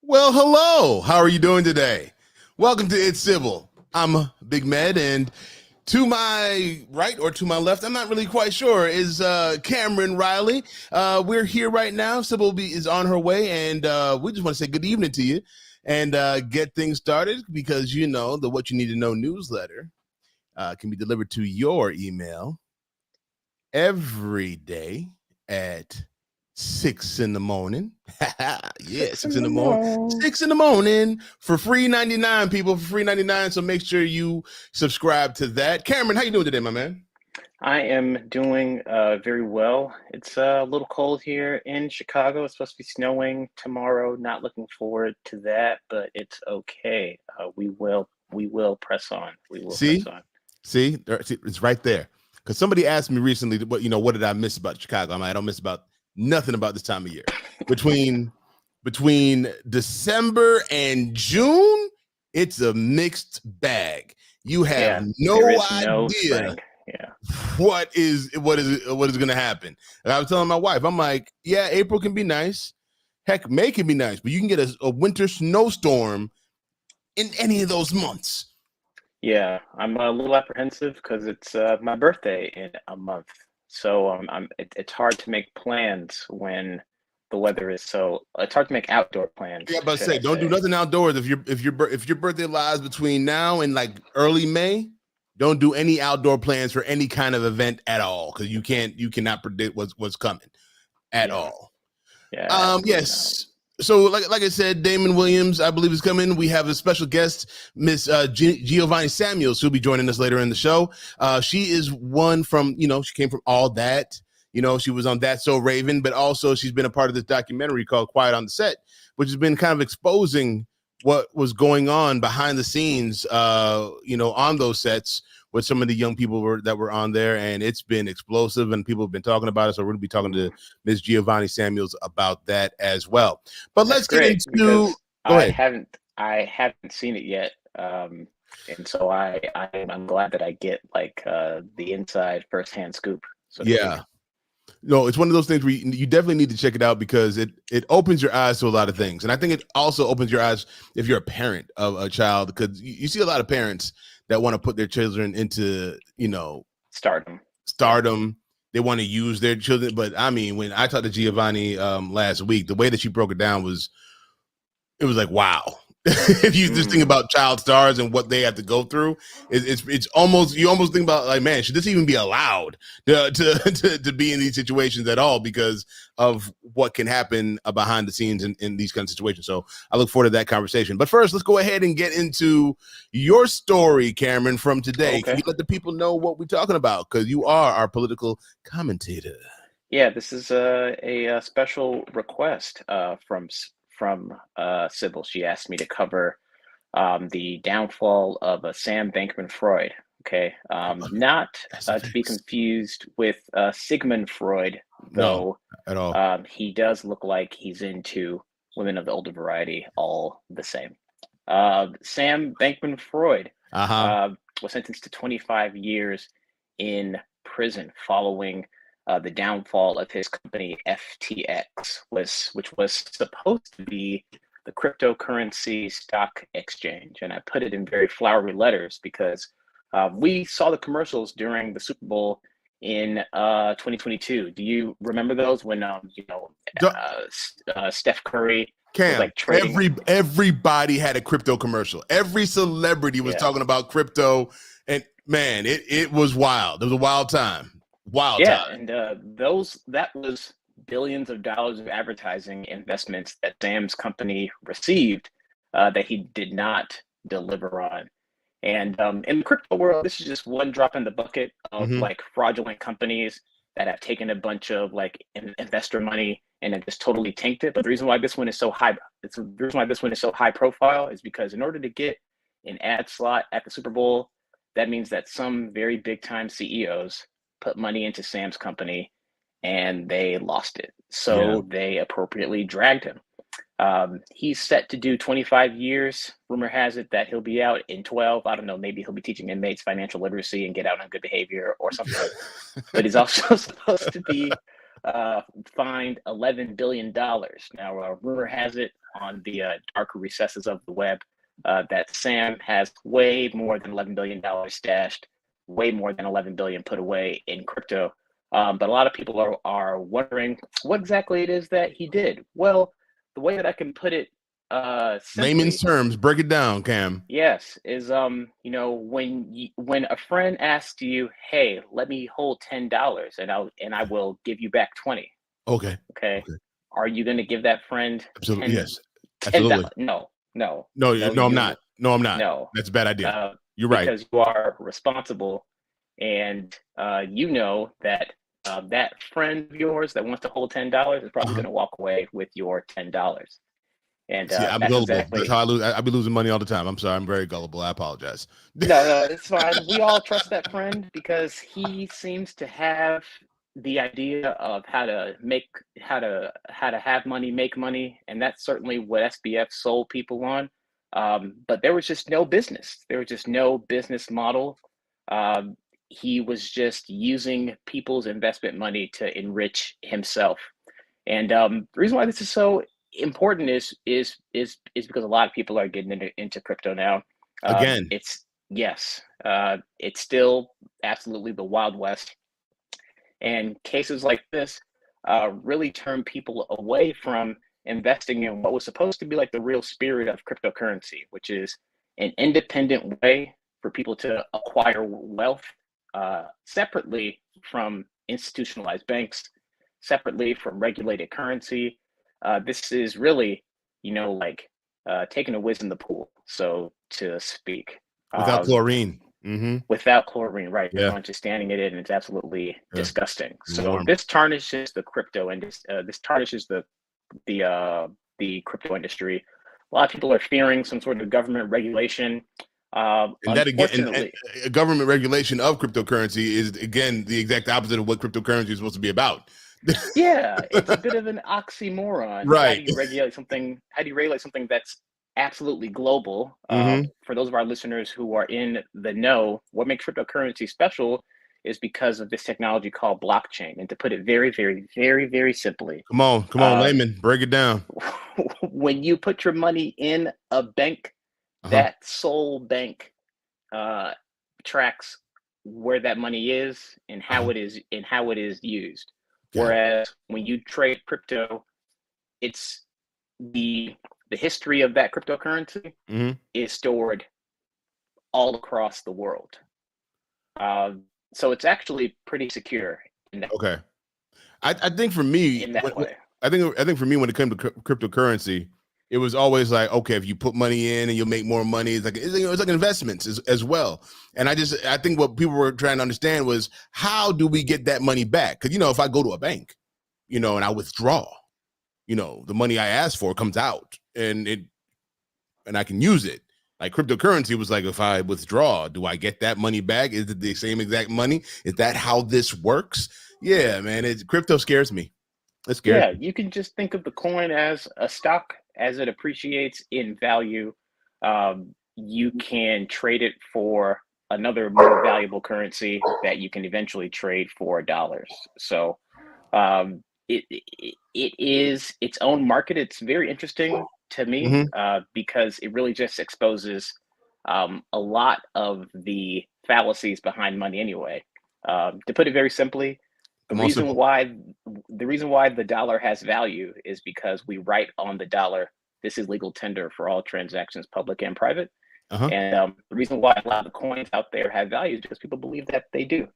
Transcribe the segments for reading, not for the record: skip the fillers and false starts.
Well, hello. How are you doing today? Welcome to It's Sybil. I'm Big Med, and to my right or to my left, I'm not really quite sure, is Cameron Riley. We're here right now. Sybil is on her way, and we just want to say good evening to you and get things started because you know the What You Need to Know newsletter can be delivered to your email every day at 6 in the morning. Yeah, 6 in the morning. 6 in the morning for free 99, people, for free 99. So make sure you subscribe to that. Cameron, how you doing today, my man? I am doing very well. It's a little cold here in Chicago. It's supposed to be snowing tomorrow. Not looking forward to that, but it's okay. We will press on. We will press on. See, it's right there. Because somebody asked me recently, what did I miss about Chicago? I don't miss about nothing about this time of year. Between December and June, it's a mixed bag. You have no idea what is going to happen. And I was telling my wife, I'm like, yeah, April can be nice. Heck, May can be nice, but you can get a winter snowstorm in any of those months. Yeah, I'm a little apprehensive because it's my birthday in a month. So it's hard to make plans when the weather is so. It's hard to make outdoor plans. Yeah, but don't do nothing outdoors if your birthday lies between now and like early May. Don't do any outdoor plans for any kind of event at all because you cannot predict what's coming at all. Yeah. Yes. So, like I said, Damon Williams, I believe, is coming. We have a special guest, Miss Giovanni Samuels, who'll be joining us later in the show. She is one from, she came from All That. She was on That's So Raven, but also she's been a part of this documentary called Quiet on the Set, which has been kind of exposing what was going on behind the scenes, on those sets with some of the young people that were on there, and it's been explosive, and people have been talking about it. So we're going to be talking to Ms. Giovanni Samuels about that as well. But let's get into. Go ahead. I haven't seen it yet, and so I'm glad that I get the inside firsthand scoop. Yeah. No, it's one of those things where you definitely need to check it out because it opens your eyes to a lot of things. And I think it also opens your eyes if you're a parent of a child, because you see a lot of parents that want to put their children into, stardom. They want to use their children. But I mean, when I talked to Giovanni last week, the way that she broke it down was like, wow. If you just think about child stars and what they have to go through, it's almost, you almost think about like, man, should this even be allowed to be in these situations at all because of what can happen behind the scenes in these kind of situations. So I look forward to that conversation. But first, let's go ahead and get into your story, Cameron, from today. Okay. Can you let the people know what we're talking about? Because you are our political commentator. Yeah, this is a special request from Sybil. She asked me to cover the downfall of Sam Bankman-Fried. Okay, not to be confused with Sigmund Freud, though. No, at all. He does look like he's into women of the older variety, all the same. Sam Bankman-Fried was sentenced to 25 years in prison following the downfall of his company FTX, which was supposed to be the cryptocurrency stock exchange. And I put it in very flowery letters because we saw the commercials during the Super Bowl in 2022. Do you remember those when Steph Curry was like trading? Everybody had a crypto commercial. Every celebrity was talking about crypto, and man, it was wild. It was a wild time. And that was billions of dollars of advertising investments that Sam's company received that he did not deliver on. And in the crypto world, this is just one drop in the bucket of like fraudulent companies that have taken a bunch of like investor money and have just totally tanked it. But the reason why this one is so high, profile is because in order to get an ad slot at the Super Bowl, that means that some very big time CEOs put money into Sam's company and they lost it. So they appropriately dragged him. He's set to do 25 years. Rumor has it that he'll be out in 12. I don't know, maybe he'll be teaching inmates financial literacy and get out on good behavior or something. But he's also supposed to be fined $11 billion. Now, rumor has it on the darker recesses of the web that Sam has way more than $11 billion stashed, way more than 11 billion put away in crypto. But a lot of people are wondering what exactly it is that he did. Well, the way that I can put it simply, layman's terms, break it down, Cam. yes, is when a friend asks you, "Hey, let me hold $10 and I will give you back 20." Okay. Okay. Are you going to give that friend Absolutely. Yes. $10? Absolutely. No. No, I'm not. No, I'm not. No. That's a bad idea. You're right. Because you are responsible, and you know that that friend of yours that wants to hold $10 is probably going to walk away with your $10. And see, I'm that's gullible. exactly. That's how I lose. I be losing money all the time. I'm sorry. I'm very gullible. I apologize. No, it's fine. We all trust that friend because he seems to have the idea of how to have money, make money, and that's certainly what SBF sold people on. But there was just no business. There was just no business model. He was just using people's investment money to enrich himself. And the reason why this is so important is because a lot of people are getting into crypto now. Again, It's still absolutely the Wild West, and cases like this really turn people away from investing in what was supposed to be like the real spirit of cryptocurrency, which is an independent way for people to acquire wealth separately from institutionalized banks, separately from regulated currency. This is really, like taking a whiz in the pool, so to speak. without chlorine. Mm-hmm. Without chlorine, right? Yeah. Everyone's just standing it in, and it's absolutely disgusting. So Warm. this tarnishes the crypto industry. This tarnishes the crypto industry. A lot of people are fearing some sort of government regulation. And that again, and government regulation of cryptocurrency is again the exact opposite of what cryptocurrency is supposed to be about. Yeah, it's a bit of an oxymoron. Right. How do you regulate something that's absolutely global? Mm-hmm. For those of our listeners who are in the know, what makes cryptocurrency special is because of this technology called blockchain. And to put it very, very, very, very simply, Come on, layman, break it down. When you put your money in a bank, that sole bank tracks where that money is and how it is used. Whereas when you trade crypto, it's the history of that cryptocurrency is stored all across the world. So it's actually pretty secure. Okay. I think for me, in that way. I think for me, when it came to cryptocurrency, it was always like, okay, if you put money in and you'll make more money, it's like investments as well. And I think what people were trying to understand was, how do we get that money back? Because if I go to a bank, and I withdraw, the money I asked for comes out and I can use it. Like cryptocurrency was like, if I withdraw, do I get that money back? Is it the same exact money? Is that how this works? Yeah, man, crypto scares me. It scares me. You can just think of the coin as a stock. As it appreciates in value, you can trade it for another more valuable currency that you can eventually trade for dollars. So it is its own market. It's very interesting to me because it really just exposes a lot of the fallacies behind money anyway. To put it very simply, the reason why the dollar has value is because we write on the dollar, "This is legal tender for all transactions, public and private." And the reason why a lot of the coins out there have value is because people believe that they do.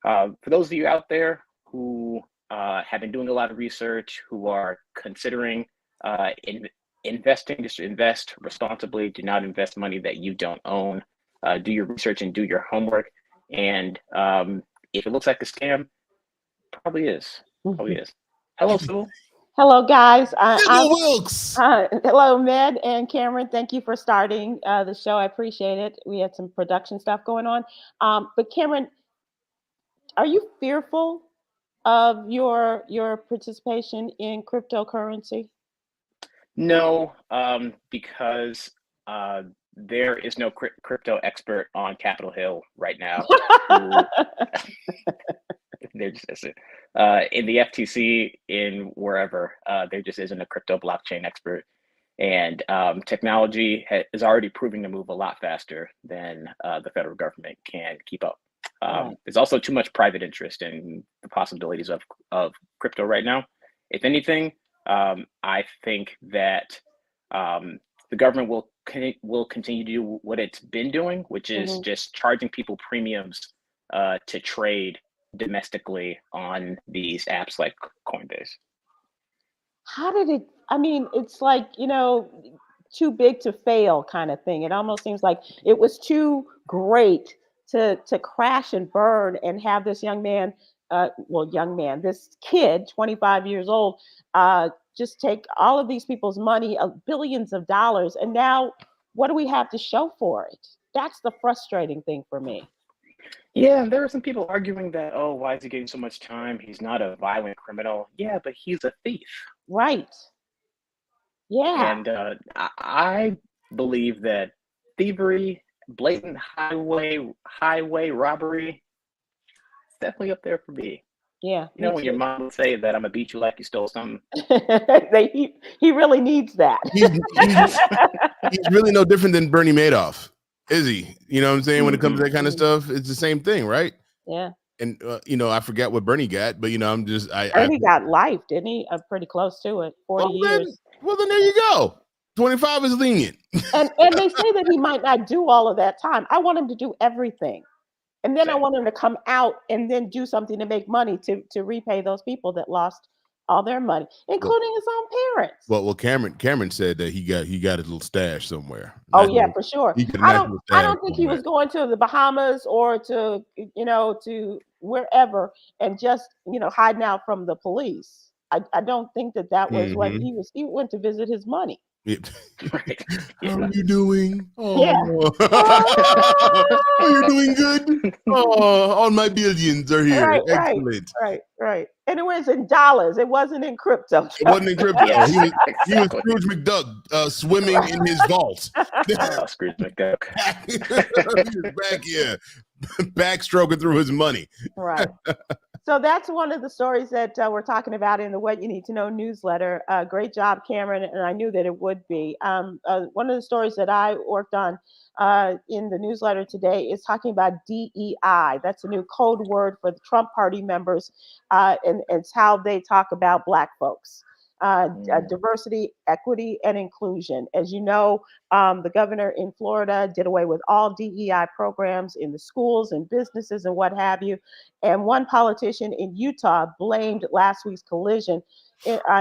For those of you out there who have been doing a lot of research, who are considering investing, just invest responsibly. Do not invest money that you don't own. Do your research and do your homework. And if it looks like a scam, probably is. Hello, Sybil. Hello, guys. Sybil Wilkes. Hello, Med and Cameron. Thank you for starting the show. I appreciate it. We had some production stuff going on. But Cameron, are you fearful of your participation in cryptocurrency? No, because there is no crypto expert on Capitol Hill right now. There just isn't. In the FTC, in wherever, there just isn't a crypto blockchain expert. And technology is already proving to move a lot faster than the federal government can keep up. There's also too much private interest in the possibilities of crypto right now. If anything, I think that the government will continue to do what it's been doing, which is just charging people premiums to trade domestically on these apps like Coinbase. How did it? I mean, it's like, too big to fail kind of thing. It almost seems like it was too great to crash and burn and have this this kid, 25 years old, just take all of these people's money, billions of dollars. And now what do we have to show for it? That's the frustrating thing for me. Yeah, there are some people arguing that, oh, why is he getting so much time? He's not a violent criminal. Yeah, but he's a thief. Right. Yeah. And I believe that thievery, blatant highway robbery, is definitely up there for me. Yeah. When your mom would say that I'm gonna beat you like you stole something. he really needs that. He's really no different than Bernie Madoff, is he? You know what I'm saying? When it comes to that kind of stuff, it's the same thing, right? Yeah. And I forget what Bernie got, but Bernie got life, didn't he? Pretty close to it, 40 years. Well, then there you go. 25 is lenient. and they say that he might not do all of that time. I want him to do everything. And then I want him to come out and then do something to make money to repay those people that lost all their money, including his own parents. Well, Khameron said that he got his little stash somewhere. Oh yeah, for sure. I don't think he was going to the Bahamas or to to wherever and just hiding out from the police. I don't think that was what he was. He went to visit his money. Right. How are you doing? Oh. Yeah. Are you doing good? Oh, all my billions are here. Right, excellent. Right. And it was in dollars. It wasn't in crypto. It wasn't in crypto. Yes, he was Scrooge McDuck swimming in his vault. Scrooge McDuck. He was back here, backstroking through his money. Right. So that's one of the stories that we're talking about in the What You Need to Know newsletter. Great job, Khameron, and I knew that it would be. One of the stories that I worked on in the newsletter today is talking about DEI. That's a new code word for the Trump Party members, and it's how they talk about Black folks. Diversity, equity, and inclusion. As you know, the governor in Florida did away with all DEI programs in the schools and businesses and what have you. And one politician in Utah blamed last week's collision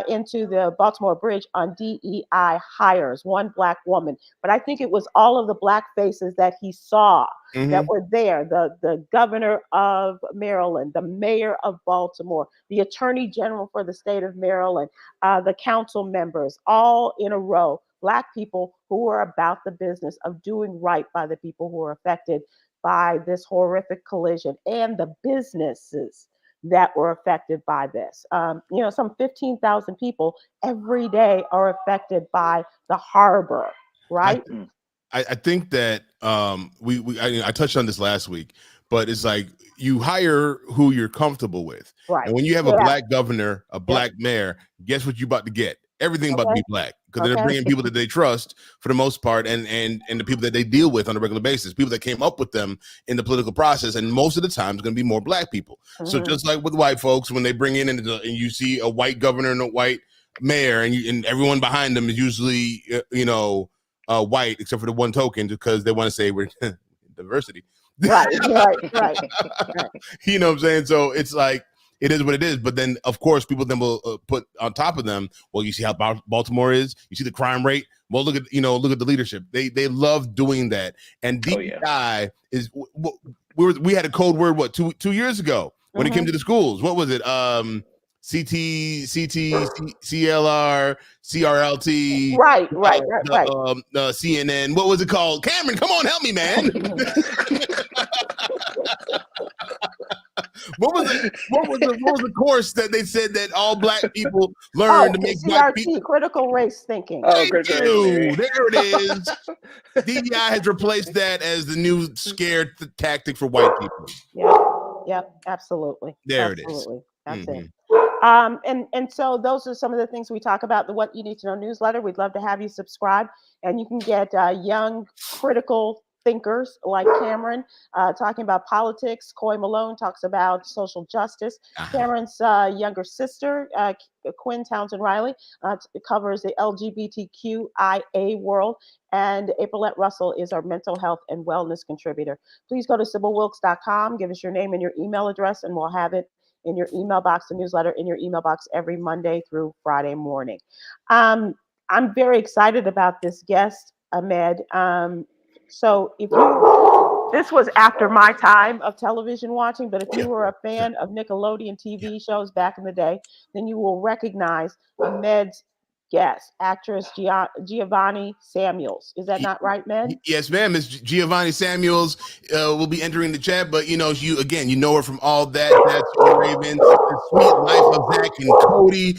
into the Baltimore Bridge on DEI hires, one Black woman. But I think it was all of the Black faces that he saw that were there. The governor of Maryland, the mayor of Baltimore, the attorney general for the state of Maryland, the council members, all in a row. Black people who are about the business of doing right by the people who are affected by this horrific collision and the businesses that were affected by this. Some 15,000 people every day are affected by the harbor, right? I think that I touched on this last week, but it's like you hire who you're comfortable with. Right. And when you have a Black governor, a Black mayor, guess what you about to get? Everything about to be Black, because they're bringing people that they trust for the most part, and the people that they deal with on a regular basis, people that came up with them in the political process, and most of the time it's going to be more Black people. So just like with white folks, when they bring in and you see a white governor and a white mayor, and everyone behind them is usually white, except for the one token, because they want to say we're diversity. Right. You know what I'm saying? So it's like, it is what it is. But then, of course, people then will put on top of them, well, you see how Baltimore is? You see the crime rate? Well, look at the leadership. They love doing that. And DEI is, we had a code word, 2 years ago when it came to the schools. What was it? CT, CLR, CRLT. Right. CNN. What was it called? Khameron, come on, help me, man. What was the course that they said that all Black people learn to make Black people? Critical race thinking. Oh, there it is. DEI has replaced that as the new scare tactic for white people. Yeah. Yep, absolutely. There Absolutely. it is. That's Mm-hmm. it. And so those are some of the things we talk about, the What You Need to Know newsletter. We'd love to have you subscribe, and you can get young critical thinkers like Khameron talking about politics. Coy Malone talks about social justice. Cameron's younger sister, Quinn Townsend Riley, covers the LGBTQIA world. And Aprilette Russell is our mental health and wellness contributor. Please go to SybilWilkes.com, give us your name and your email address, and we'll have it in your email box, the newsletter in your email box every Monday through Friday morning. I'm very excited about this guest, Ahmed. So this was after my time of television watching, but if you were a fan of Nickelodeon TV shows back in the day, then you will recognize Ahmed's guest, actress Giovanni Samuels. Is that not right, Med? Yes, ma'am. Miss Giovanni Samuels will be entering the chat, but you know her from All That, That's So Raven, The Sweet Life of Zach and Cody.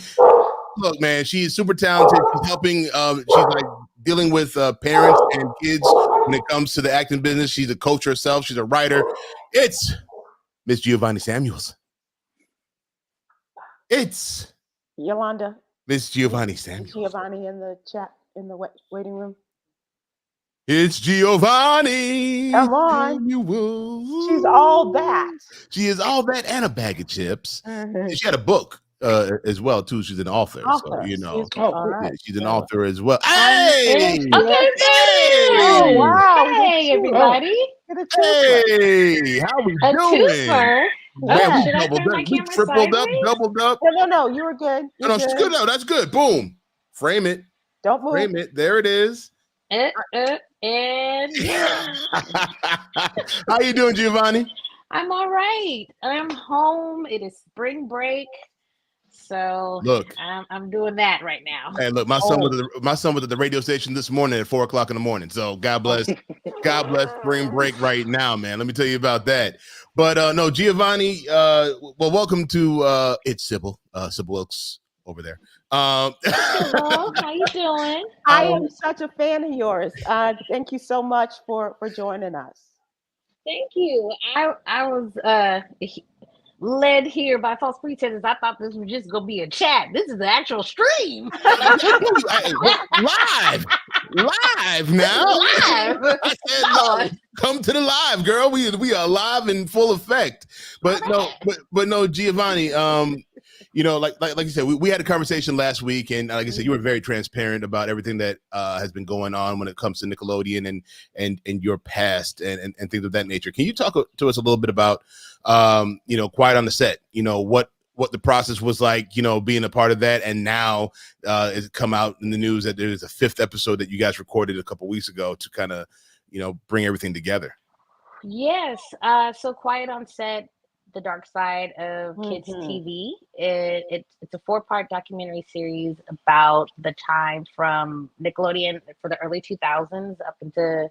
Look, man, she's super talented. She's helping. She's like dealing with parents and kids when it comes to the acting business. She's a coach herself. She's a writer. It's Miss Giovanni Samuels. It's Yolanda. Miss Giovanni Samuels. Giovanni in the chat in the waiting room. It's Giovanni. Come on. Samuels. She's all that. She is all that and a bag of chips. Mm-hmm. She had a book as well too. She's an author. So you know. She's an author as well. Hey! Okay, oh, wow. Hey, everybody. Hey, how we doing? Twofer. Man, should I turn my camera tripled sideways? up, doubled up. No, you were good. No, she's good. No, that's good. Boom. Frame it. Don't move. Frame it. There it is. And how you doing, Giovanni? I'm all right. I'm home. It is spring break. So look, I'm doing that right now. And look, my son was at the radio station this morning at 4:00 in the morning. So God bless spring break right now, man. Let me tell you about that. But no, Giovanni, well, welcome to It's Sybil, Sybil Wilkes over there. Hello, how you doing? I am such a fan of yours. Thank you so much for joining us. Thank you. I was led here by false pretenses. I thought this was just gonna be a chat. This is the actual stream. Live now. Live. I said, no, come to the live, girl. We are live in full effect. But no, Giovanni. You know, like you said, we had a conversation last week, and like I said, you were very transparent about everything that has been going on when it comes to Nickelodeon and your past and things of that nature. Can you talk to us a little bit about you know, Quiet on the Set? You know, what the process was like, you know, being a part of that, and now it's come out in the news that there's a 5th episode that you guys recorded a couple weeks ago to kind of, you know, bring everything together. Yes. So Quiet on Set, the dark side of kids TV. It's a 4-part documentary series about the time from Nickelodeon for the early 2000s up into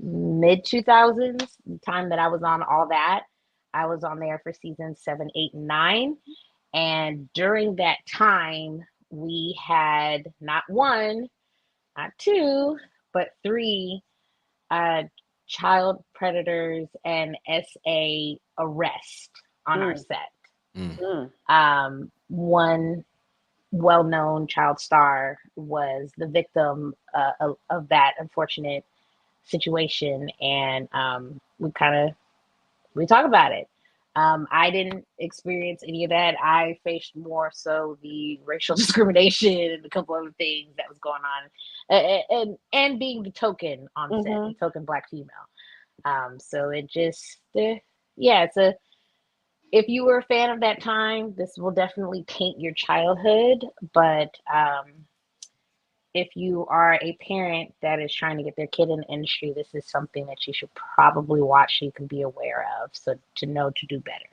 mid 2000s, the time that I was on All That. I was on there for seasons 7, 8, and 9. And during that time, we had not 1, not 2, but 3 child predators and SA arrest on our set. One well-known child star was the victim of that unfortunate situation, and we talk about it. I didn't experience any of that. I faced more so the racial discrimination and a couple other things that was going on, and being the token on set, the token Black female. So it just, if you were a fan of that time, this will definitely taint your childhood. But if you are a parent that is trying to get their kid in the industry, this is something that you should probably watch so you can be aware of, so to know to do better.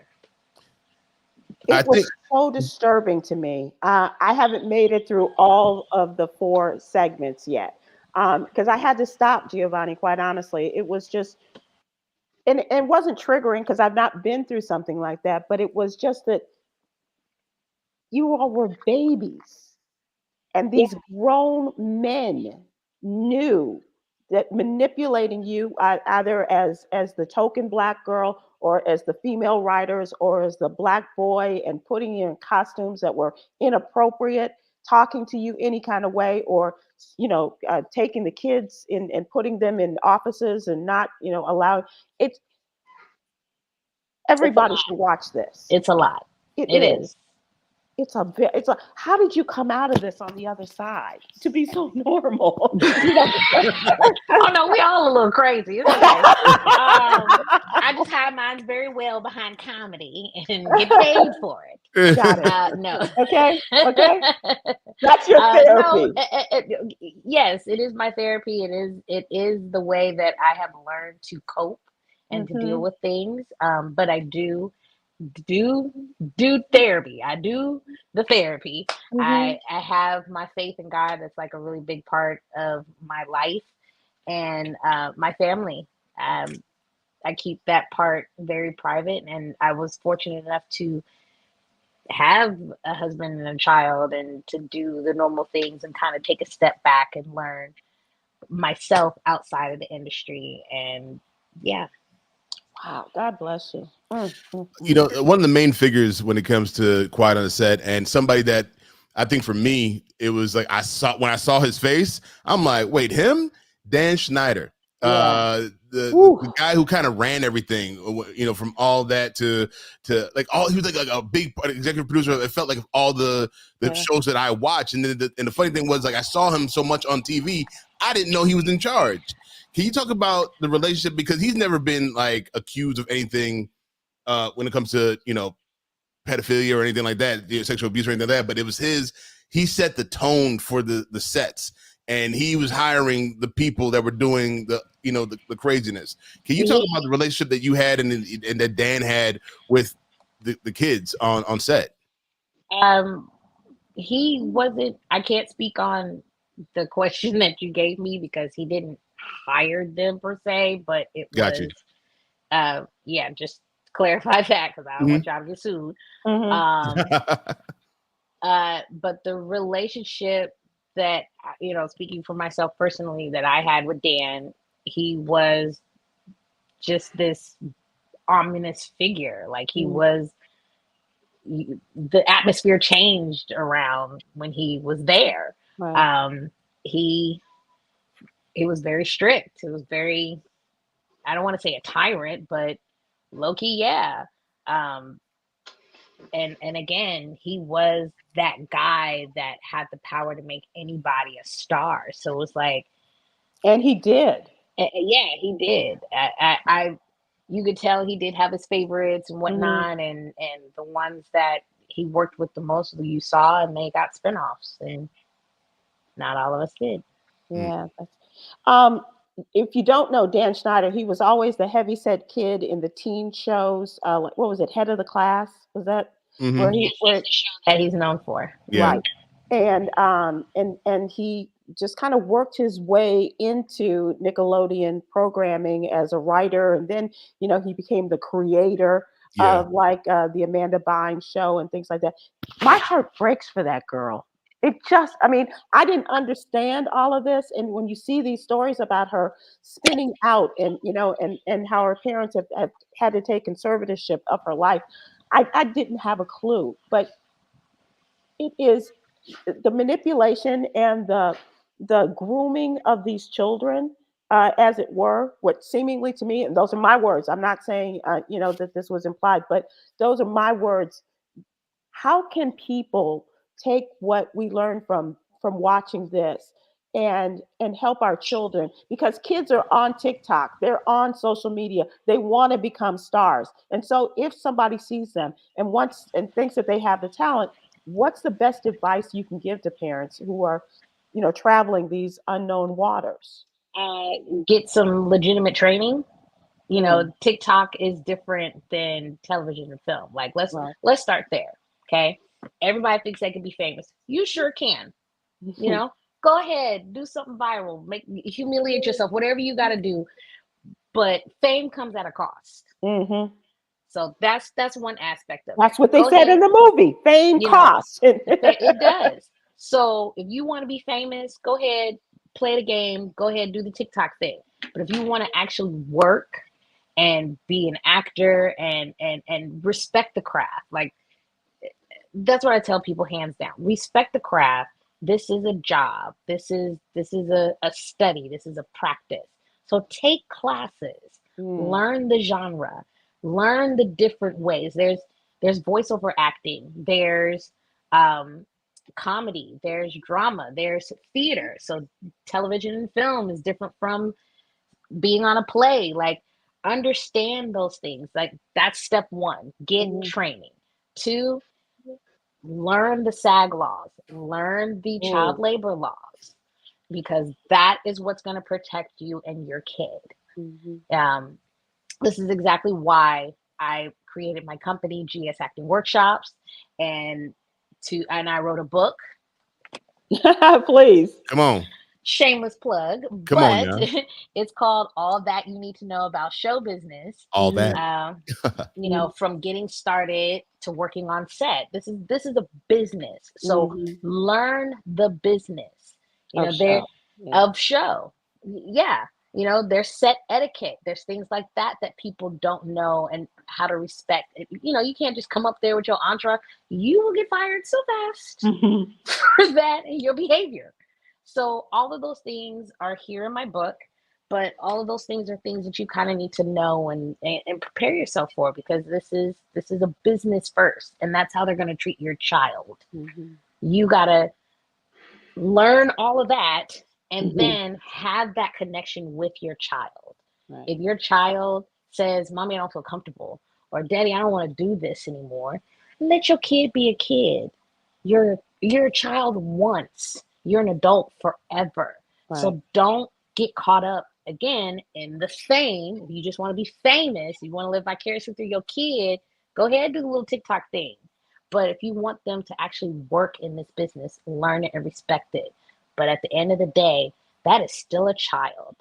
It was so disturbing to me. I haven't made it through all of the 4 segments yet because I had to stop, Giovanni, quite honestly. It was just, and it wasn't triggering because I've not been through something like that, but it was just that you all were babies. And these grown men knew that manipulating you either as the token black girl or as the female writers or as the black boy, and putting you in costumes that were inappropriate, talking to you any kind of way, or taking the kids in and putting them in offices and not allowing it. Everybody should watch this. It's a lot. It is. It's a. How did you come out of this on the other side to be so normal? Oh no, we all a little crazy. It's okay. I just hide mine very well behind comedy and get paid for it. Got it. No. Okay. That's your therapy. No, yes, it is my therapy. It is the way that I have learned to cope and to deal with things. But I do therapy. I do the therapy. I have my faith in God. That's like a really big part of my life, and my family. I keep that part very private, and I was fortunate enough to have a husband and a child and to do the normal things and kind of take a step back and learn myself outside of the industry. And yeah. Wow, God bless you. One of the main figures when it comes to Quiet on the Set, and somebody that I think for me, it was like when I saw his face, I'm like, wait, him? Dan Schneider. Yeah. The guy who kind of ran everything, from all that to like he was like a big executive producer. It felt like all the shows that I watched. And then the funny thing was, like, I saw him so much on TV, I didn't know he was in charge. Can you talk about the relationship? Because he's never been like accused of anything when it comes to, pedophilia or anything like that, sexual abuse or anything like that. But it was he set the tone for the sets, and he was hiring the people that were doing the craziness. Can you talk about the relationship that you had and that Dan had with the kids on set? He wasn't, I can't speak on the question that you gave me because he didn't hire them per se, but it Got was, you. just clarify that because I don't want y'all to get sued. But the relationship that, speaking for myself personally, that I had with Dan, he was just this ominous figure. Like he was, the atmosphere changed around when he was there. Right. He was very strict. It was very, I don't want to say a tyrant, but low-key, yeah. And again, he was that guy that had the power to make anybody a star. So it was like, and he did. Yeah, he did. You could tell he did have his favorites and whatnot, and the ones that he worked with the most, you saw, and they got spinoffs, and not all of us did. Yeah. If you don't know Dan Schneider, he was always the heavyset kid in the teen shows. What was it? Head of the Class? Was that where that he's known for? Yeah. Right. And he just kind of worked his way into Nickelodeon programming as a writer, and then he became the creator of like the Amanda Bynes show and things like that. My heart breaks for that girl. It just, I didn't understand all of this. And when you see these stories about her spinning out and, and how her parents have had to take conservatorship of her life, I didn't have a clue. But it is the manipulation and the grooming of these children, as it were, what seemingly to me, and those are my words, I'm not saying, that this was implied, but those are my words. How can people take what we learn from watching this and help our children? Because kids are on TikTok, they're on social media, they want to become stars. And so if somebody sees them and thinks that they have the talent, what's the best advice you can give to parents who are, traveling these unknown waters? Get some legitimate training. TikTok is different than television and film. Like let's start there. Okay. Everybody thinks they can be famous. You sure can. Go ahead, do something viral, humiliate yourself, whatever you got to do. But fame comes at a cost. So that's one aspect of it. That's what they said in the movie. Fame costs. It does. So if you want to be famous, go ahead, play the game, go ahead, do the TikTok thing. But if you want to actually work and be an actor and respect the craft, like that's what I tell people, hands down. Respect the craft. This is a job. This is a study. This is a practice. So take classes, learn the genre, learn the different ways. There's voiceover acting, there's comedy, there's drama, there's theater. So television and film is different from being on a play. Like, understand those things. Like, that's step one, get training. 2, learn the SAG laws, learn the child labor laws, because that is what's going to protect you and your kid. This is exactly why I created my company, GS Acting Workshops, and I wrote a book. Please. Come on. Shameless plug. Come on, yeah. It's called All That You Need to Know About Show Business. All that. You know, from getting started to working on set. This is a business. So learn the business. You know, of show. Yeah. You know, there's set etiquette. There's things like that people don't know, and how to respect it. You know, you can't just come up there with your entourage. You will get fired so fast for that and your behavior. So all of those things are here in my book, but all of those things are things that you kind of need to know and prepare yourself for, because this is a business first, and that's how they're going to treat your child. You got to learn all of that and then have that connection with your child. Right. If your child says, "Mommy, I don't feel comfortable," or "Daddy, I don't want to do this anymore," let your kid be a kid. You're a child once. You're an adult forever. Right. So don't get caught up again in the fame. If you just want to be famous, you want to live vicariously through your kid, go ahead and do the little TikTok thing. But if you want them to actually work in this business, learn it and respect it. But at the end of the day, that is still a child.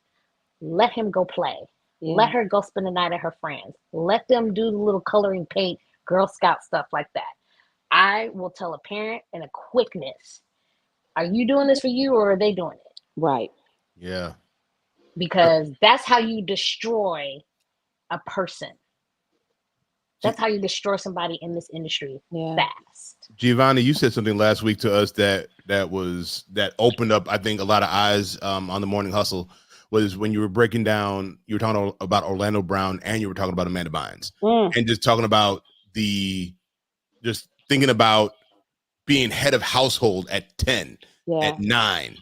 Let him go play. Yeah. Let her go spend the night at her friends. Let them do the little coloring paint, Girl Scout stuff like that. I will tell a parent in a quickness, are you doing this for you, or are they doing it? Right. Yeah. Because that's how you destroy a person. That's how you destroy somebody in this industry fast. Giovanni, you said something last week to us that opened up, I think, a lot of eyes on the Morning Hustle, was when you were breaking down, you were talking about Orlando Brown and you were talking about Amanda Bynes, and just talking about just thinking about being head of household at 10, at 9,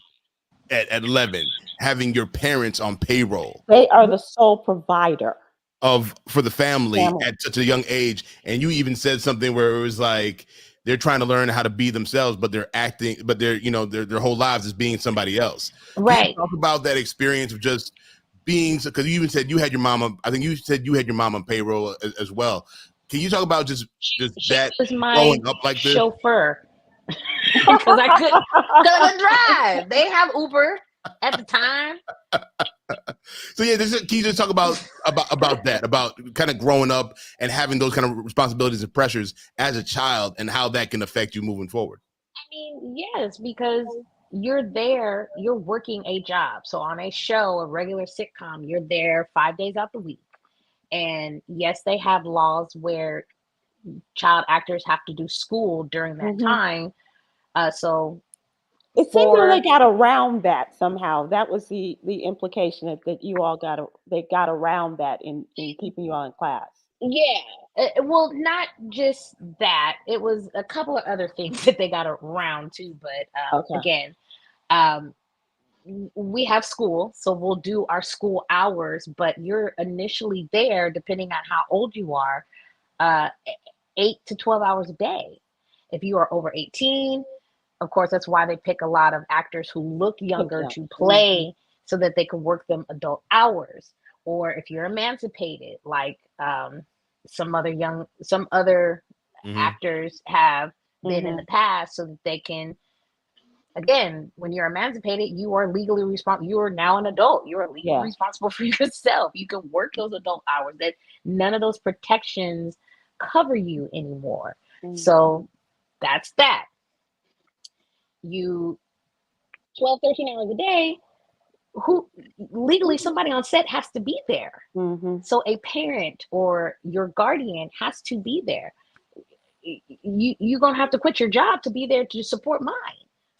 at 11, having your parents on payroll. They are the sole provider for the family at such a young age. And you even said something where it was like, they're trying to learn how to be themselves, but they're acting, but they're, you know, their whole lives is being somebody else. Right. Can you talk about that experience of just being, because you even said you had your mom, I think you said you had your mom on payroll as well. Can you talk about just that growing up like this? Chauffeur. Because I couldn't drive. They have Uber at the time. So yeah, can you just talk about that, about kind of growing up and having those kind of responsibilities and pressures as a child, and how that can affect you moving forward? I mean, yes, because you're there, you're working a job. So on a show, a regular sitcom, you're there 5 days out the week. And yes, they have laws where child actors have to do school during that time. So it seems like they got around that somehow. That was the implication that you all they got around that in keeping you all in class. Yeah. Well, not just that. It was a couple of other things that they got around too. But again, we have school, so we'll do our school hours, but you're initially there, depending on how old you are, 8 to 12 hours a day. If you are over 18, of course, that's why they pick a lot of actors who look younger to play, so that they can work them adult hours. Or if you're emancipated, like some other actors have been in the past, so that they can, again, when you're emancipated, you are legally responsible. You are now an adult. You are legally responsible for yourself. You can work those adult hours. That none of those protections cover you anymore. So that's that. You 12, 13 hours a day, who legally somebody on set has to be there. Mm-hmm. So a parent or your guardian has to be there. You're going to have to quit your job to be there to support mine.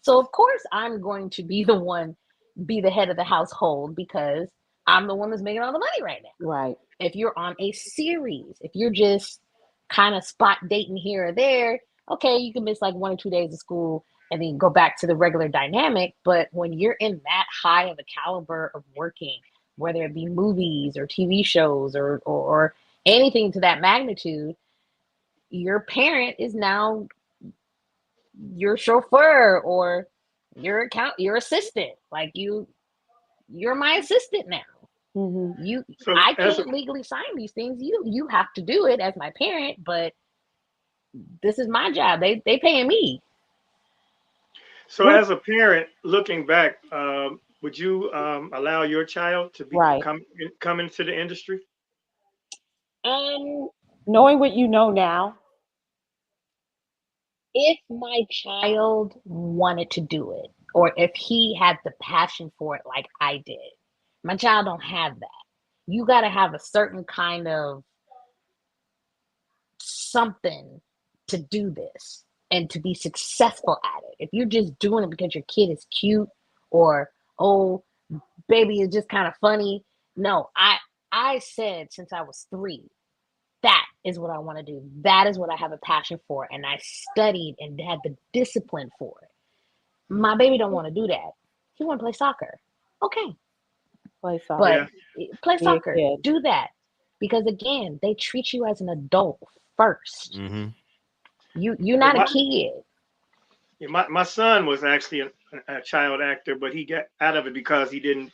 So of course I'm going to be the head of the household because I'm the one that's making all the money right now. Right. If you're on a series, if you're just kind of spot dating here or there, okay, you can miss like 1 or 2 days of school and then go back to the regular dynamic. But when you're in that high of a caliber of working, whether it be movies or TV shows or anything to that magnitude, your parent is now your chauffeur or your assistant. Like you're my assistant now. Mm-hmm. I can't legally sign these things. You have to do it as my parent, but this is my job. They paying me. So as a parent looking back, would you allow your child to come into the industry? Knowing what you know now. If my child wanted to do it, or if he had the passion for it like I did, my child don't have that. You got to have a certain kind of something to do this and to be successful at it. If you're just doing it because your kid is cute or, oh, baby is just kind of funny. No, I said since I was 3, that is what I want to do. That is what I have a passion for. And I studied and had the discipline for it. My baby don't want to do that. He want to play soccer. Okay. Play soccer. But play soccer. Do that. Because again, they treat you as an adult first. Mm-hmm. You're not a kid. Yeah, my son was actually a child actor, but he got out of it because he didn't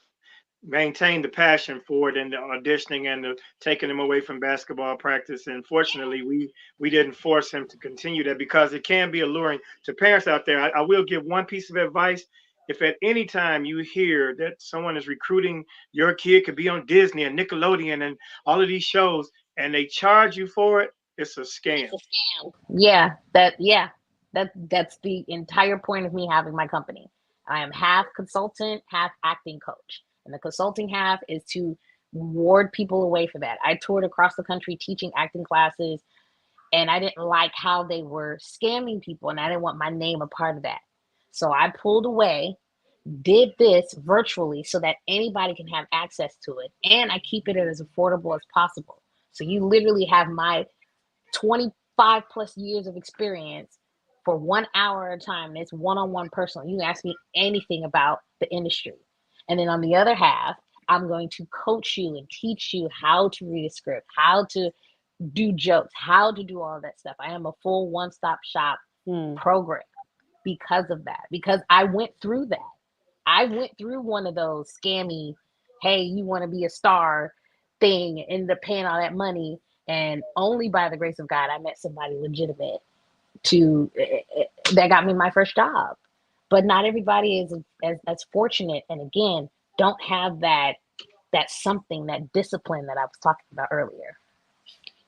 maintain the passion for it and the auditioning and the taking him away from basketball practice. And fortunately, we didn't force him to continue that because it can be alluring to parents out there. I will give one piece of advice. If at any time you hear that someone is recruiting your kid, could be on Disney and Nickelodeon and all of these shows, and they charge you for it, it's a scam. It's a scam. That's the entire point of me having my company. I am half consultant, half acting coach. And the consulting half is to ward people away from that. I toured across the country teaching acting classes, and I didn't like how they were scamming people, and I didn't want my name a part of that. So I pulled away, did this virtually so that anybody can have access to it, and I keep it as affordable as possible. So you literally have my 25 plus years of experience for 1 hour at a time. It's one-on-one personal. You can ask me anything about the industry. And then on the other half, I'm going to coach you and teach you how to read a script, how to do jokes, how to do all that stuff. I am a full one-stop shop program because of that, because I went through that. I went through one of those scammy, hey, you want to be a star thing, ended up paying all that money. And only by the grace of God, I met somebody legitimate that got me my first job. But not everybody is as fortunate, and again, don't have that something, that discipline that I was talking about earlier.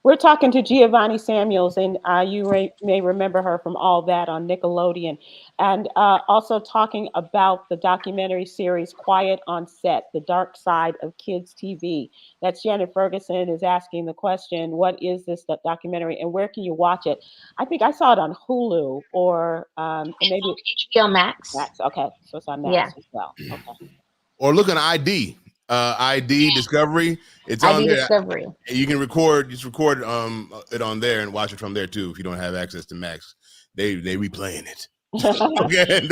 We're talking to Giovanni Samuels, and you may remember her from All That on Nickelodeon, and also talking about the documentary series Quiet on Set, The Dark Side of Kids TV. That's Janet Ferguson is asking the question, what is this documentary and where can you watch it? I think I saw it on Hulu or maybe on HBO Max. Okay, so it's on Max as well. Okay. Or look on ID. ID Discovery. It's on there. Discovery. You can record it on there and watch it from there too if you don't have access to Max. They replaying it. Okay.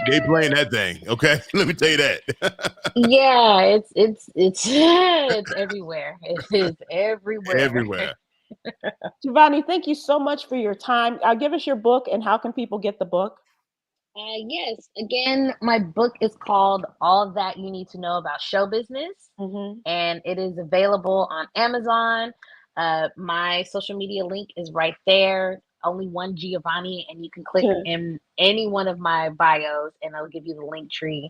they playing that thing. Okay. Let me tell you that. Yeah, it's everywhere. It is everywhere. Everywhere. Giovanni, thank you so much for your time. Give us your book and how can people get the book? Yes. Again, my book is called All That You Need to Know About Show Business, and it is available on Amazon. My social media link is right there. Only one Giovanni, and you can click in any one of my bios, and I'll give you the link tree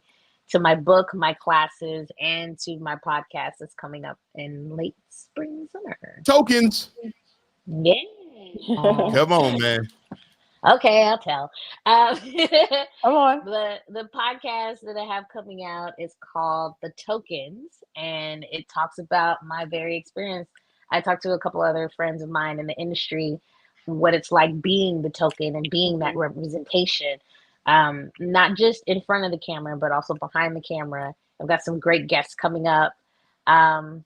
to my book, my classes, and to my podcast that's coming up in late spring, summer. Tokens. Yeah. Come on, man. Okay, I'll tell. Come on. The podcast that I have coming out is called The Tokens, and it talks about my very experience. I talked to a couple other friends of mine in the industry, what it's like being the token and being that representation, not just in front of the camera, but also behind the camera. I've got some great guests coming up, and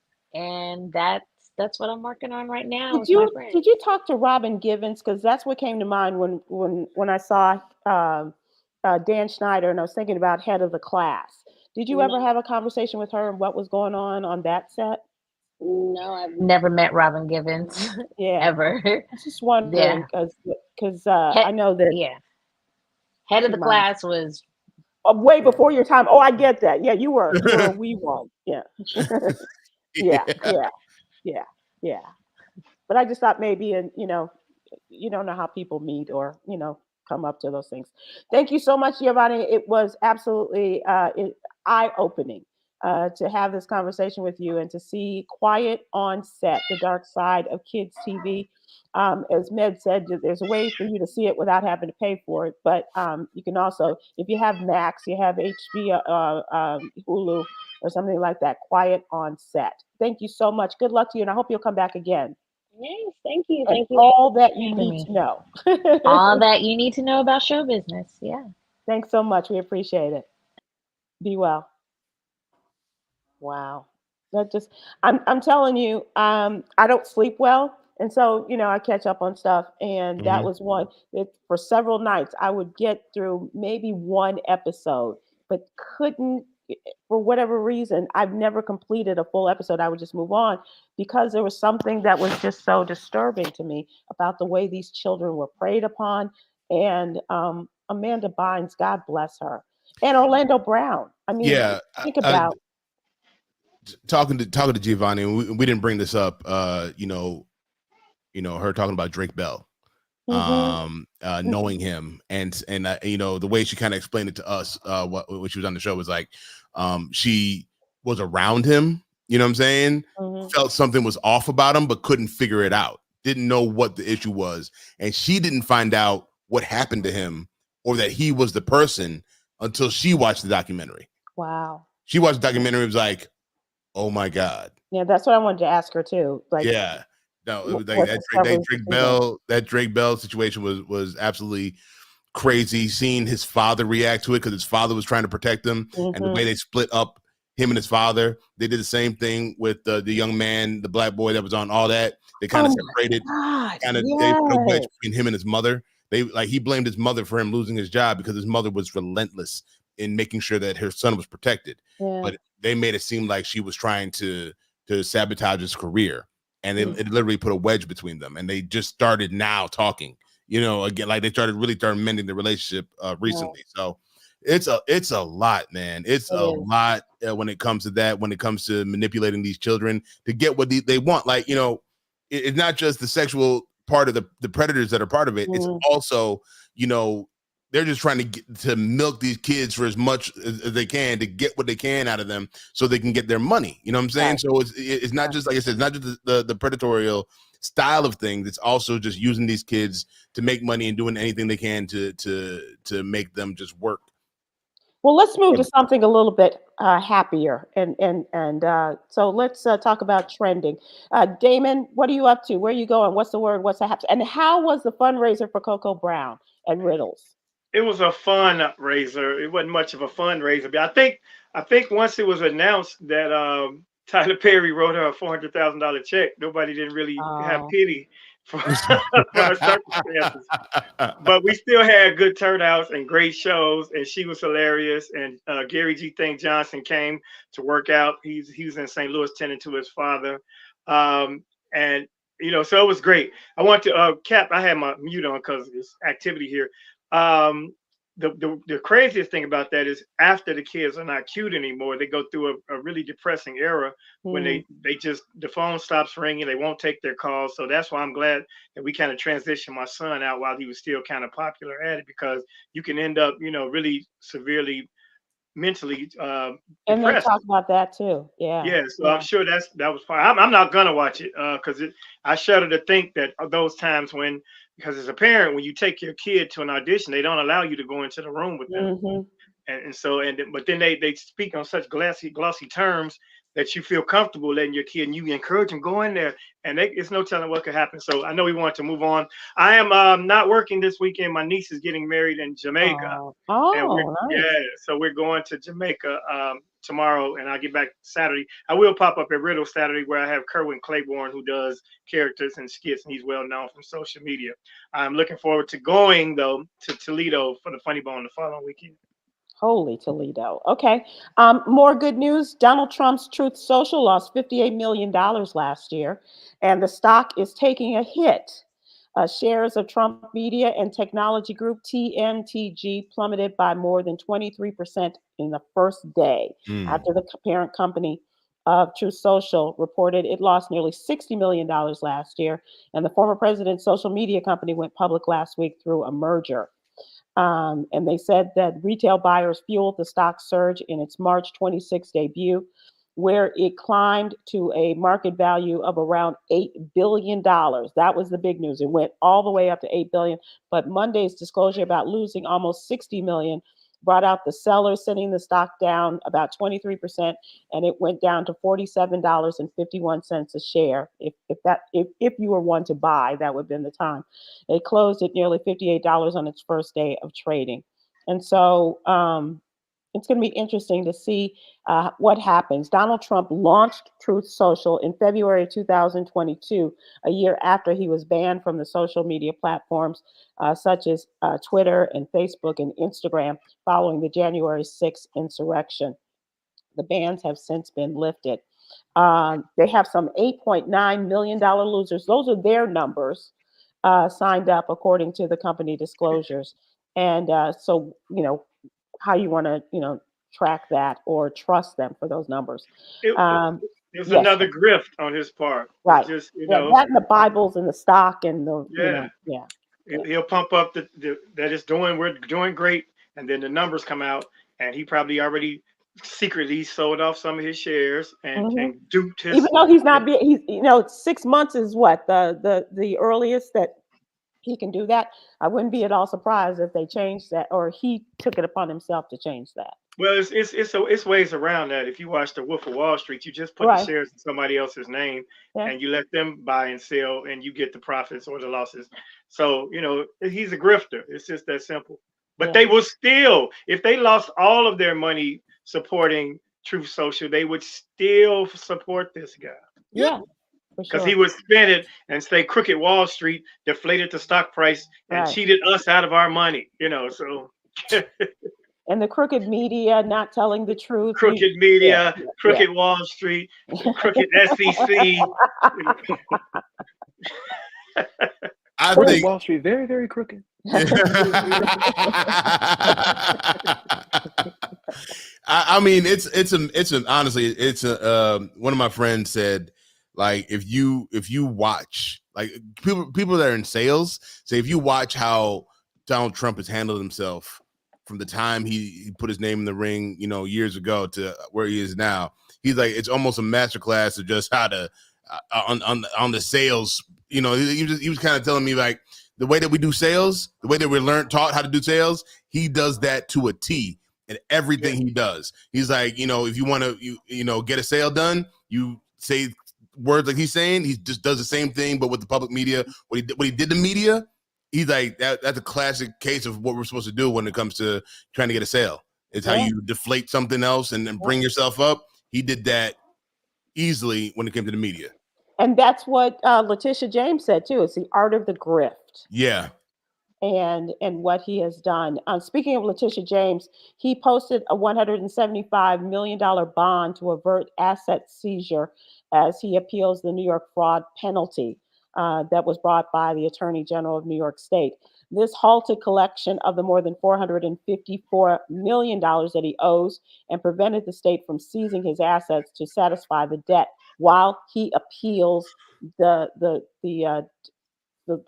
that's what I'm working on right now. Did you talk to Robin Givens? Because that's what came to mind when I saw Dan Schneider, and I was thinking about Head of the Class. Did you ever have a conversation with her and what was going on that set? No, I've never met Robin Givens. Yeah, ever. I was just wondering because I know that Head of the Class was way before your time. Oh, I get that. Yeah, you were a wee one. Yeah. Yeah. But I just thought maybe, you don't know how people meet or, come up to those things. Thank you so much, Giovanni. It was absolutely eye-opening to have this conversation with you and to see Quiet on Set, the dark side of kids TV. As Med said, there's a way for you to see it without having to pay for it. But you can also, if you have Max, you have HBO, Hulu, or something like that, Quiet on Set. Thank you so much. Good luck to you, and I hope you'll come back again. Yes, thank you. Thank you. All that you need to know. All that you need to know about show business. Yeah. Thanks so much. We appreciate it. Be well. Wow. I'm telling you, I don't sleep well. And so, I catch up on stuff. And that was one that for several nights I would get through maybe one episode, but couldn't, for whatever reason, I've never completed a full episode. I would just move on because there was something that was just so disturbing to me about the way these children were preyed upon. And Amanda Bynes, God bless her, and Orlando Brown. I mean, think about talking to Giovanni. We didn't bring this up. Her talking about Drake Bell. Knowing him and the way she kind of explained it to us what she was on the show was like she was around him, you know what I'm saying, felt something was off about him but couldn't figure it out, didn't know what the issue was, and she didn't find out what happened to him or that he was the person until she watched the documentary. Wow. She watched the documentary and was like, oh my God. Yeah, that's what I wanted to ask her too. Like, yeah. No, it was like that Drake Bell situation was absolutely crazy. Seeing his father react to it because his father was trying to protect him, and the way they split up him and his father. They did the same thing with the young man, the black boy that was on All That. They kind of separated, they put a wedge between him and his mother. He blamed his mother for him losing his job because his mother was relentless in making sure that her son was protected. Yeah. But they made it seem like she was trying to sabotage his career. And it literally put a wedge between them, and they just started now talking. Again, like they started mending the relationship recently. So it's a lot, man. It's a lot when it comes to that. When it comes to manipulating these children to get what they want, like it's not just the sexual part of the predators that are part of it. It's also they're just trying to milk these kids for as much as they can to get what they can out of them so they can get their money. You know what I'm saying? Right. So it's not just, like I said, it's not just the predatorial style of things. It's also just using these kids to make money and doing anything they can to make them just work. Well, let's move to something a little bit happier. And so let's talk about trending. Damon, what are you up to? Where are you going? What's the word? What's happening? And how was the fundraiser for Coco Brown and Riddles? It was a fundraiser. It wasn't much of a fundraiser, but I think once it was announced that Tyler Perry wrote her a $400,000 check, nobody didn't really have pity for her circumstances. But we still had good turnouts and great shows, and she was hilarious. And Gary G. Think Johnson came to work out. He was in St. Louis tending to his father, and so it was great. I want to Cap. I had my mute on because there's activity here. The craziest thing about that is after the kids are not cute anymore, they go through a really depressing era when the phone stops ringing, they won't take their calls. So that's why I'm glad that we kind of transitioned my son out while he was still kind of popular at it, because you can end up, really severely mentally and they talk about that too. So I'm sure that was fine. I'm not gonna watch it because I shudder to think that those times when because as a parent, when you take your kid to an audition, they don't allow you to go into the room with them. Mm-hmm. But then they speak on such glossy terms that you feel comfortable letting your kid, and you encourage them go in there, and it's no telling what could happen. So I know we want to move on. I am not working this weekend. My niece is getting married in Jamaica, and Nice. so we're going to Jamaica tomorrow, and I'll get back Saturday. I will pop up at Riddle Saturday, where I have Kerwin Claiborne, who does characters and skits, and he's well known from social media. I'm looking forward to going though to Toledo for the Funny Bone the following weekend. Holy Toledo. Okay. More good news. Donald Trump's Truth Social lost $58 million last year, and the stock is taking a hit. Shares of Trump Media and Technology Group, TMTG, plummeted by more than 23% in the first day after the parent company of Truth Social reported it lost nearly $60 million last year, and the former president's social media company went public last week through a merger. And they said that retail buyers fueled the stock surge in its March 26 debut, where it climbed to a market value of around $8 billion. That was the big news. It went all the way up to $8 billion. But Monday's disclosure about losing almost $60 million brought out the sellers, sending the stock down about 23%, and it went down to $47.51 a share. If you were one to buy, that would have been the time. It closed at nearly $58 on its first day of trading, and so it's going to be interesting to see what happens. Donald Trump launched Truth Social in February 2022, a year after he was banned from the social media platforms such as Twitter and Facebook and Instagram following the January 6th insurrection. The bans have since been lifted. They have some $8.9 million losers. Those are their numbers signed up according to the company disclosures. And so, how you want to, track that or trust them for those numbers. There's another grift on his part. Right. Just, that and the Bibles and the stock and the, He'll pump up that we're doing great. And then the numbers come out, and he probably already secretly sold off some of his shares and duped his. Even though he's not being, 6 months is what the earliest that he can do that. I wouldn't be at all surprised if they changed that, or he took it upon himself to change that. Well, it's ways around that. If you watch The Wolf of Wall Street, you just put the shares in somebody else's name, and you let them buy and sell, and you get the profits or the losses. So he's a grifter. It's just that simple. But they will still, if they lost all of their money supporting Truth Social, they would still support this guy. Yeah. Because he would spend it and say Crooked Wall Street deflated the stock price and cheated us out of our money, so. And the crooked media not telling the truth. Crooked media, crooked Wall Street, crooked SEC. I think Wall Street very, very crooked. I mean, honestly, one of my friends said, like, if you watch, like, people that are in sales say, if you watch how Donald Trump has handled himself from the time he put his name in the ring, years ago to where he is now, he's like, it's almost a masterclass of just how to on the sales. He was kind of telling me, like, the way that we do sales, the way that we're taught how to do sales, he does that to a T in everything he does. He's like, if you want to, get a sale done, you say words like he's saying. He just does the same thing, but with the public media. What he did to media, he's like, that's a classic case of what we're supposed to do when it comes to trying to get a sale. It's how you deflate something else and then bring yourself up. He did that easily when it came to the media. And that's what Letitia James said too. It's the art of the grift. Yeah. And what he has done. Speaking of Letitia James, he posted a $175 million bond to avert asset seizure as he appeals the New York fraud penalty that was brought by the Attorney General of New York State. This halted collection of the more than $454 million that he owes and prevented the state from seizing his assets to satisfy the debt while he appeals the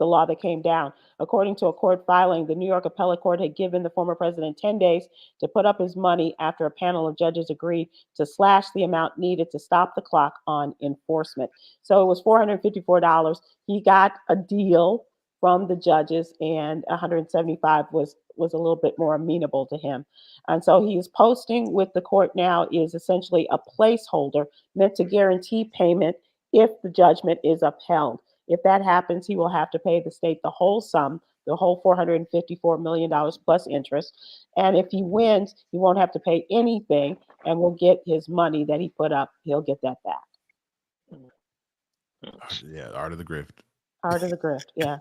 law that came down. According to a court filing, the New York Appellate Court had given the former president 10 days to put up his money after a panel of judges agreed to slash the amount needed to stop the clock on enforcement. So it was $454. He got a deal from the judges, and 175 was a little bit more amenable to him. And so he is posting with the court now is essentially a placeholder meant to guarantee payment if the judgment is upheld. If that happens, he will have to pay the state the whole sum, the whole $454 million plus interest. And if he wins, he won't have to pay anything and will get his money that he put up. He'll get that back. Yeah, art of the grift. Art of the grift, yeah.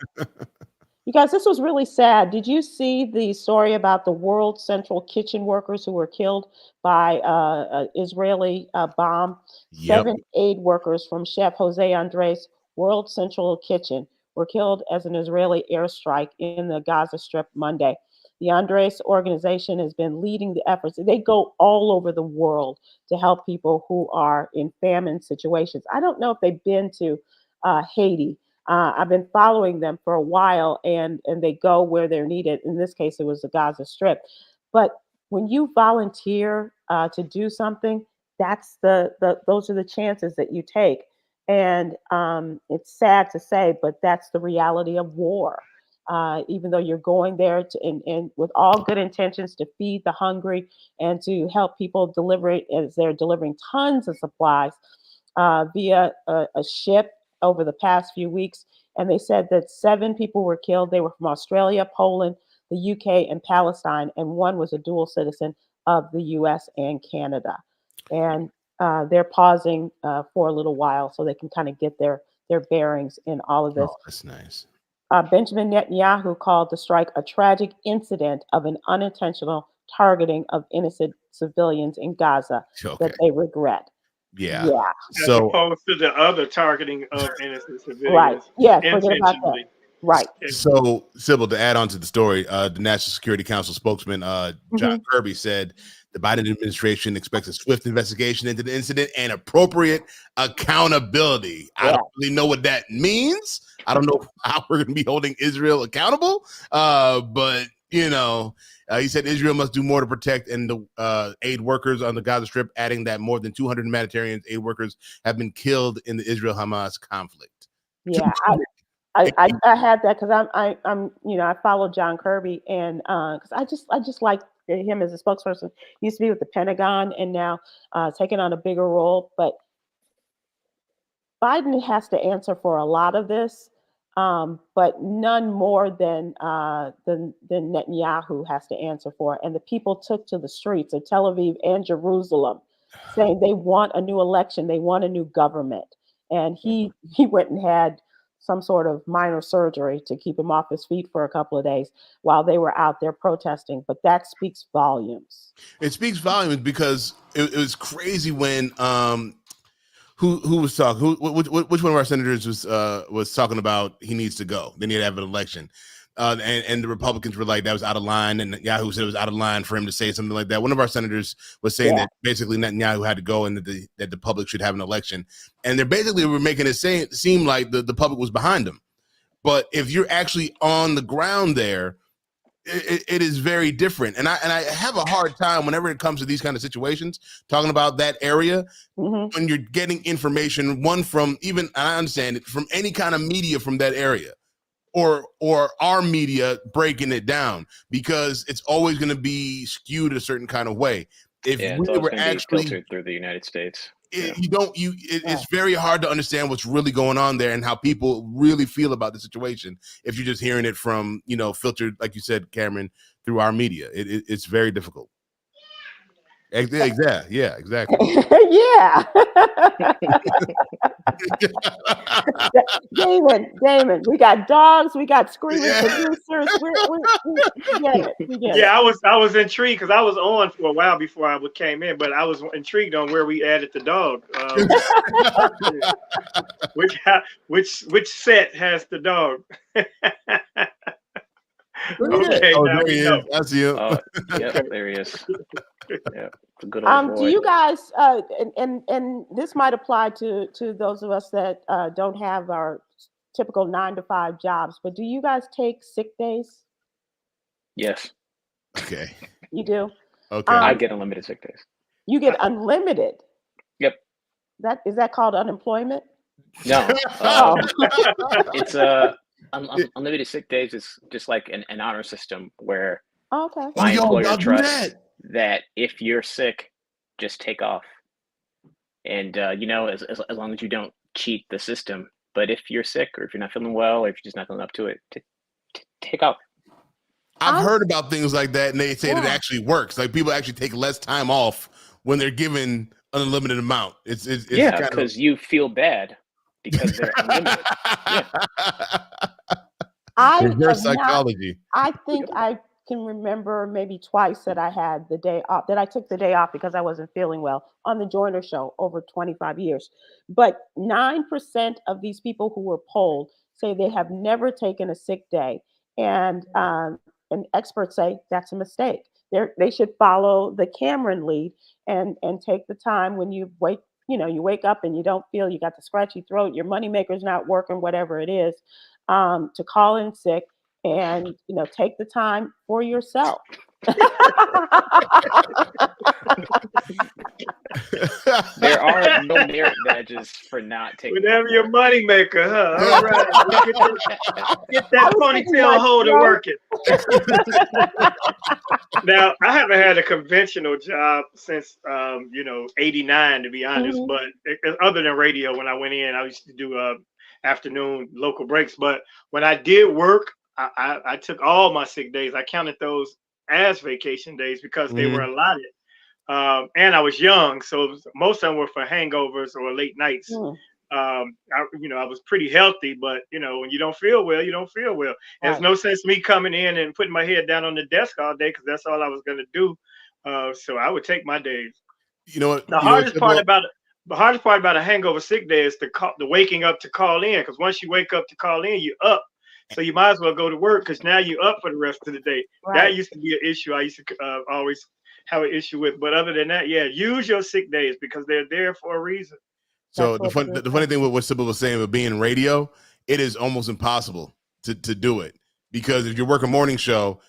You guys, this was really sad. Did you see the story about the World Central Kitchen workers who were killed by an Israeli bomb? Yep. 7 aid workers from Chef Jose Andres' World Central Kitchen were killed as an Israeli airstrike in the Gaza Strip Monday. The Andres organization has been leading the efforts. They go all over the world to help people who are in famine situations. I don't know if they've been to Haiti. I've been following them for a while, and they go where they're needed. In this case, it was the Gaza Strip. But when you volunteer to do something, that's those are the chances that you take. And it's sad to say, but that's the reality of war. Even though you're going there and with all good intentions to feed the hungry and to help people deliver it, as they're delivering tons of supplies via a ship over the past few weeks. And they said that 7 people were killed. They were from Australia, Poland, the UK, and Palestine. And one was a dual citizen of the US and Canada. And they're pausing for a little while so they can kind of get their bearings in all of this. Oh, that's nice. Benjamin Netanyahu called the strike a tragic incident of an unintentional targeting of innocent civilians in Gaza that they regret. Yeah. As opposed to the other targeting of innocent civilians. Right. Yeah. Intentionally. Right. So, Sybil, to add on to the story, the National Security Council spokesman, John Kirby, said the Biden administration expects a swift investigation into the incident and appropriate accountability. I don't really know what that means. I don't know how we're going to be holding Israel accountable. But, you know, he said Israel must do more to protect and the aid workers on the Gaza Strip, adding that more than 200 humanitarian aid workers have been killed in the Israel-Hamas conflict. Yeah, I had that because I'm you know, I follow John Kirby, and because I just like him as a spokesperson. He used to be with the Pentagon and now taking on a bigger role. But Biden has to answer for a lot of this, but none more than Netanyahu has to answer for. And the people took to the streets of Tel Aviv and Jerusalem, saying they want a new election, they want a new government. And he went and had some sort of minor surgery to keep him off his feet for a couple of days while they were out there protesting. But that speaks volumes. It speaks volumes because it was crazy when who was talking? Which one of our senators was talking about he needs to go? They need to have an election, and the Republicans were like that was out of line, and Yahoo said it was out of line for him to say something like that. One of our senators was saying that basically Netanyahu had to go and that the public should have an election, and they basically were making it seem like the public was behind them. But if you're actually on the ground there, it is very different. And I have a hard time whenever it comes to these kind of situations, talking about that area, when you're getting information, one from even, and I understand it, from any kind of media from that area or our media breaking it down, because it's always going to be skewed a certain kind of way. If we were actually filtered through the United States. It's very hard to understand what's really going on there and how people really feel about the situation if you're just hearing it from, you know, filtered, like you said, Cameron, through our media. It's very difficult. Exactly. Yeah, exactly. Yeah. Damon, we got dogs, we got screaming producers. We get it. I was intrigued because I was on for a while before I came in, but I was intrigued on where we added the dog. Which set has the dog? Okay, there he is. I see him. Yeah, there he is. Yeah, good old boy. Do you guys and this might apply to those of us that don't have our typical 9-to-5 jobs, but do you guys take sick days? Yes. Okay. You do? Okay. I get unlimited sick days. You get unlimited? Yep. Is that called unemployment? No. It's unlimited sick days is just like an honor system where Okay. my employer y'all do trusts that if you're sick, just take off. And, as long as you don't cheat the system. But if you're sick or if you're not feeling well or if you're just not feeling up to it, take off. I've heard about things like that, and they say that it actually works. Like people actually take less time off when they're given an unlimited amount. It's because you feel bad because they're unlimited. Reverse psychology. I think I can remember maybe twice that I had the day off, that I took the day off because I wasn't feeling well on the Joyner Show over 25 years. But 9% of these people who were polled say they have never taken a sick day. And experts say that's a mistake. They should follow the Khameron lead and take the time when you wake up and you don't feel, you got the scratchy throat, your moneymaker's not working, whatever it is, to call in sick and take the time for yourself. There are no merit badges for not taking. Whatever your money maker, huh? All right. Get that ponytail holder working. Now, I haven't had a conventional job since, 89, to be honest. Mm-hmm. But other than radio, when I went in, I used to do afternoon local breaks. But when I did work, I took all my sick days. I counted those as vacation days because they were allotted. And I was young, so most of them were for hangovers or late nights. I was pretty healthy, but when you don't feel well, you don't feel well. There's no sense me coming in and putting my head down on the desk all day because that's all I was going to do. So I would take my days. You know what? The hardest part about a hangover sick day is the waking up to call in, because once you wake up to call in, you're up. So you might as well go to work because now you're up for the rest of the day. Right. That used to be an issue I used to always have an issue with. But other than that, use your sick days because they're there for a reason. So the funny thing with what Sybil was saying with being in radio, it is almost impossible to do it, because if you work a morning show,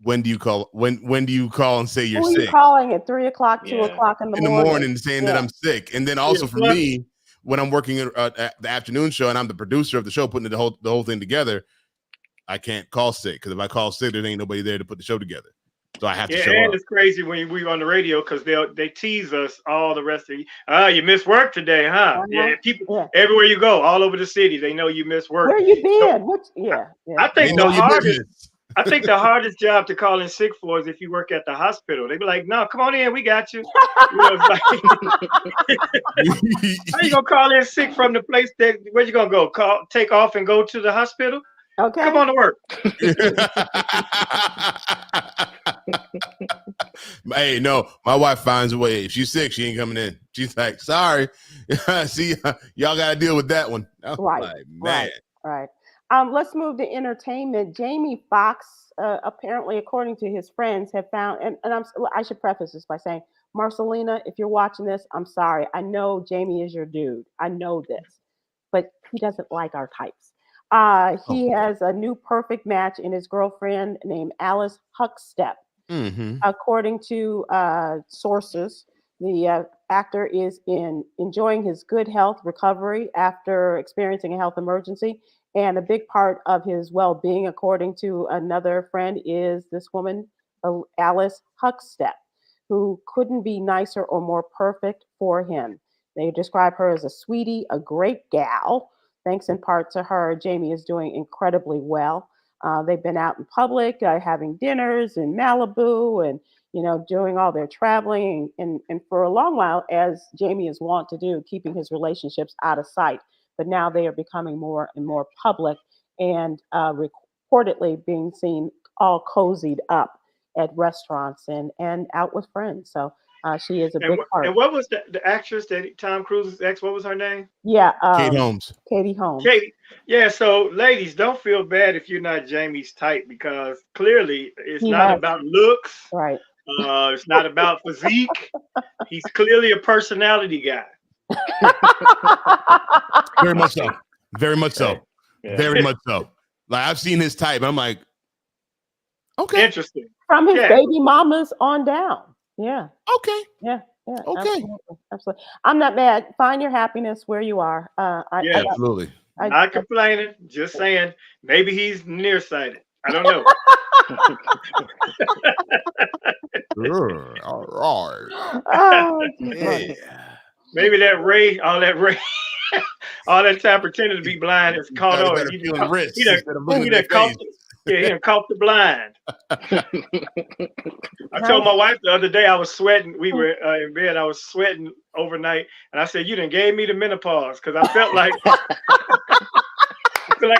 when do you call? When do you call and say you're sick? You're calling at 3 o'clock, 2 o'clock in the morning saying that I'm sick. And then also for me, when I'm working at the afternoon show and I'm the producer of the show, putting the whole thing together, I can't call sick, because if I call sick, there ain't nobody there to put the show together. So I have to show up. And it's crazy when we on the radio because they tease us all the rest of you. You missed work today, huh? Yeah, people everywhere you go, all over the city, they know you missed work. Where you been? I think the hardest job to call in sick for is if you work at the hospital. They be like, "No, come on in, we got you." It's like, how you gonna call in sick from the place where you gonna go? Take off and go to the hospital? Okay, come on to work. Hey, no, my wife finds a way. If she's sick, she ain't coming in. She's like, "Sorry, see, y'all got to deal with that one." Right, like, man. Right. Let's move to entertainment. Jamie Foxx, apparently, according to his friends, have found, and I should preface this by saying, Marcelina, if you're watching this, I'm sorry. I know Jamie is your dude. I know this, but he doesn't like our types. He has a new perfect match in his girlfriend named Alice Huckstep. Mm-hmm. According to sources, the actor is enjoying his good health recovery after experiencing a health emergency. And a big part of his well-being, according to another friend, is this woman, Alice Huckstep, who couldn't be nicer or more perfect for him. They describe her as a sweetie, a great gal. Thanks in part to her, Jamie is doing incredibly well. They've been out in public, having dinners in Malibu and, doing all their traveling and for a long while, as Jamie is wont to do, keeping his relationships out of sight. But now they are becoming more and more public and reportedly being seen all cozied up at restaurants and out with friends. So she is a big part. And what was the actress that Tom Cruise's ex, what was her name? Yeah. Katie Holmes. Katie Holmes. Yeah, so ladies, don't feel bad if you're not Jamie's type, because clearly it's not about looks. Right. It's not about physique. He's clearly a personality guy. Very much so. Very much so. Yeah. Very much so. Like, I've seen his type. I'm like, okay. Interesting. From his baby mamas on down. Yeah. Okay. Yeah. Okay. Absolutely. I'm not mad. Find your happiness where you are. Absolutely. Not complaining, just saying maybe he's nearsighted. I don't know. All right. Oh, Yeah. Maybe that ray, all that time pretending to be blind is caught on. He feeling wrists done instead of looking at caught their he done caught the blind. I told my wife the other day I was sweating. We were in bed. I was sweating overnight, and I said, "You done gave me the menopause," because I felt like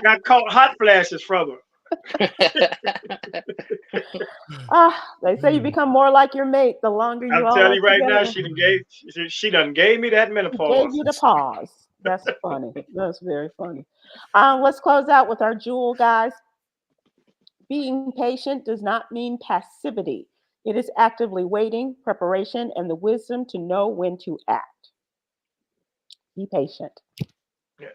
I caught hot flashes from her. They say you become more like your mate the longer you. I'm telling you right now, she done gave me that menopause. Gave you the pause. That's funny. That's very funny. Let's close out with our jewel, guys. Being patient does not mean passivity. It is actively waiting, preparation, and the wisdom to know when to act. Be patient. Yes.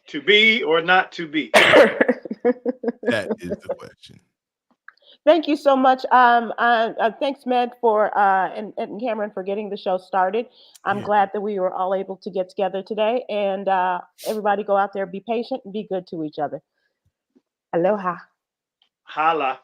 To be or not to be? That is the question. Thank you so much. Thanks, Med, and Khameron for getting the show started. I'm glad that we were all able to get together today. And everybody go out there, be patient, and be good to each other. Aloha. Holla.